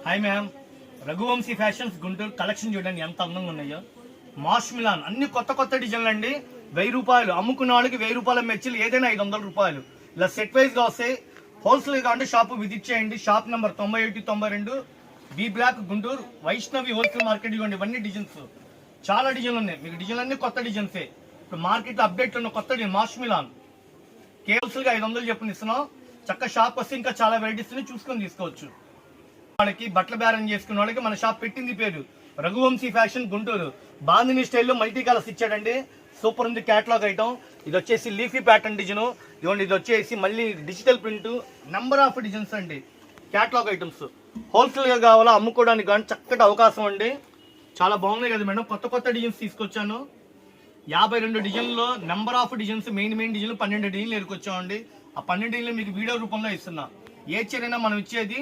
Hi ma'am, Raghuvamshi fashions Guntur. Collection చూడండి ఎంత అందంగా ఉన్నాయో. మాష్ మిలాన్ అన్ని కొత్త కొత్త డిజైన్లు అండి. 1000 రూపాయలు అమ్ముకున్న వాళ్ళకి 1000 రూపాయల మెచ్చిలు ఏదైనా 500 రూపాయలు. ఇలా సెట్ వైజ్ గా వస్తాయి. హోల్సేల్ గా అంటే షాప్ విజిట్ చేయండి. Shop number 9192 B block Guntur, Vaishnavi wholesale market. ఇవ్వండి ఇవన్నీ డిజైన్స్, చాలా డిజైన్లు ఉన్నాయి. మీకు డిజైన్లు అన్ని కొత్త డిజైన్సే. ఇప్పుడు మార్కెట్ లో అప్డేట్ ఉన్న కొత్త డిజైన్ మాష్ మిలాన్ కేవల్స్గా 500 చెప్పని ఇస్తున్నాం. చక్క షాప్ వస్తే ఇంకా చాలా వెరైటీస్ చూసుకొని తీసుకోవచ్చు. వాళ్ళకి బట్టల బేరం చేసుకున్న వాళ్ళకి మన షాప్ పెట్టింది పేరు రఘువంశీ ఫ్యాషన్ గుంటూరు. బాందిని స్టైల్లో మల్టీ కలర్స్ ఇచ్చాడండి. సూపర్ ఉంది క్యాటలాగ్ ఐటమ్. ఇది వచ్చేసి లీఫీ ప్యాటర్న్ డిజైన్. ఇదిగోండి, ఇది వచ్చేసి మళ్ళీ digital print. Number of designs అండి. క్యాటలాగ్ ఐటమ్స్ హోల్సేల్ గా కావాలా అమ్ముకోవడానికి కానీ చక్కటి అవకాశం అండి. చాలా బాగున్నాయి కదా మేడం. కొత్త కొత్త డిజైన్స్ తీసుకొచ్చాను. 52 డిజైన్లో నెంబర్ ఆఫ్ డిజైన్స్. మెయిన్ డిజైన్లు 12 డిజైన్లు ఎరుకొచ్చామండి. ఆ 12 డిజైన్లు మీకు వీడియో రూపంలో ఇస్తున్నా. ఏ చీరైనా మనం ఇచ్చేది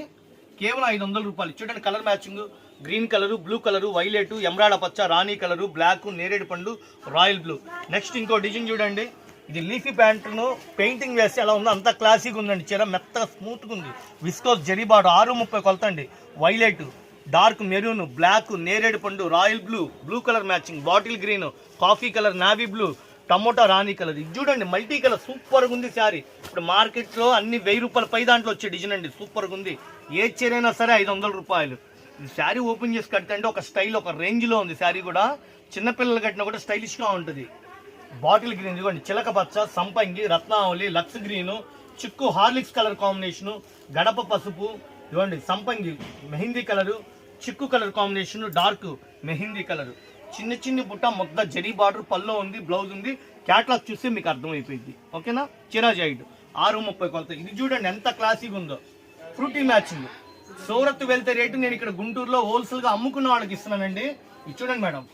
కేవలం 500 రూపాయలు. చూడండి colour matching, green colour, blue colour, violet, ఎమరాడ పచ్చ, రాణి కలరు, బ్లాక్, నేరేడు పండు, రాయల్ బ్లూ. నెక్స్ట్ ఇంకో డిజైన్ చూడండి. ఇది లీఫీ ప్యాంట్ను పెయింటింగ్ వేస్తే ఎలా ఉందో అంత క్లాసిక్ ఉందండి. చీర మెత్తగా స్మూత్గా ఉంది. విస్కోస్ జరీబాడు 630 కొలత అండి. వైలెట్, డార్క్ మెరూన్, బ్లాక్, నేరేడు పండు, royal blue, blue colour matching, bottle green, coffee colour, navy blue, tomato రాణి కలర్. ఇది చూడండి మల్టీ కలర్ సూపర్గా ఉంది శారీ. ఇప్పుడు మార్కెట్లో అన్ని 1000 రూపాయల పై దాంట్లో వచ్చే డిజైన్ అండి. సూపర్గా ఉంది. ఏ చీరైనా సరే 500 రూపాయలు. ఈ శారీ ఓపెన్ చేసి కడితే ఒక స్టైల్, ఒక రేంజ్లో ఉంది శారీ కూడా. చిన్నపిల్లలు కట్టినా కూడా స్టైలిష్గా ఉంటుంది. బాటిల్ గ్రీన్, ఇదిగోండి చిలక పచ్చ, సంపంగి, రత్నావళి, లక్స్ గ్రీను, చిక్కు హార్లిక్స్ కలర్ కాంబినేషను, గడప పసుపు, ఇదిగోండి సంపంగి మెహిందీ కలరు, చిక్కు colour combination, dark mehndi colour, చిన్న చిన్న బుట్ట మొత్త జరీ బార్డర్, పల్లో ఉంది, బ్లౌజ్ ఉంది. క్యాట్లాగ్ చూస్తే మీకు అర్థమైపోయింది. ఓకేనా. చిరాజైడ్ 630 కొలత. ఇది చూడండి ఎంత క్లాసిక్ ఉందో. Frutti matching. సూరత్ వెళ్తే రేటు నేను ఇక్కడ గుంటూరులో హోల్సేల్ గా అమ్ముకున్న వాళ్ళకి ఇస్తున్నానండి. ఇది చూడండి మేడం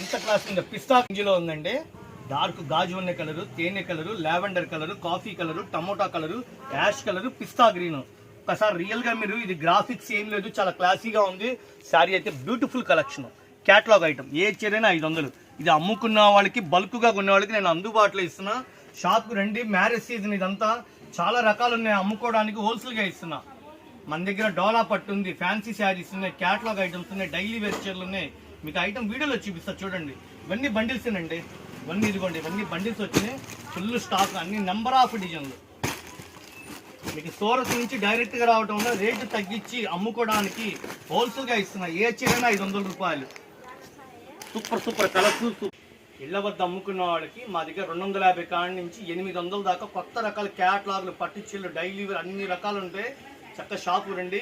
ఎంత క్లాసిక్. పిస్తా గింజలో ఉందండి. డార్క్ గాజు ఉన్న కలరు, తేనె colour, lavender colour, coffee colour, tomato colour, ash colour, పిస్తా గ్రీన్. ఒకసారి రియల్ గా మీరు ఇది గ్రాఫిక్స్ ఏం లేదు, చాలా క్లాసీగా ఉంది. శారీ అయితే బ్యూటిఫుల్ కలెక్షన్. Catalogue item. ఏ చీరైనా 500. ఇది అమ్ముకున్న వాళ్ళకి, బల్క్ గా కొన్న వాళ్ళకి నేను అందుబాటులో ఇస్తున్నా. షాప్ కు రండి. మ్యారేజ్ సీజన్ ఇదంతా. చాలా రకాలు ఉన్నాయి అమ్ముకోవడానికి. హోల్సేల్ గా ఇస్తున్నా. మన దగ్గర డోలా పట్టు ఉంది, ఫ్యాన్సీ శారీస్ ఉన్నాయి, క్యాటలాగ్ ఐటమ్స్ ఉన్నాయి, డైలీ వేర్ చీరలు ఉన్నాయి. మీకు ఐటమ్ వీడియోలో చూపిస్తా చూడండి. ఇవన్నీ బండిల్స్ అండి. ఇవన్నీ ఇదిగోండి, ఇవన్నీ బండిల్స్ వచ్చినాయి. ఫుల్ స్టాక్, అన్ని నెంబర్ ఆఫ్ డిజైన్లు. మీకు సూరత్ నుంచి డైరెక్ట్ గా రావడం వల్ల రేటు తగ్గించి అమ్ముకోవడానికి హోల్సేల్ గా ఇస్తున్నా. ఏ చీరైనా 500 రూపాయలు. Super super colours. ఇళ్ల వద్ద అమ్ముకున్న వాళ్ళకి మా దగ్గర 250 కాడి నుంచి 800 దాకా కొత్త రకాల క్యాటలాగ్లు, పట్టు చీరలు, డైలీ వేర్ అన్ని రకాలు ఉంటాయి. చక్క షాపు రండి.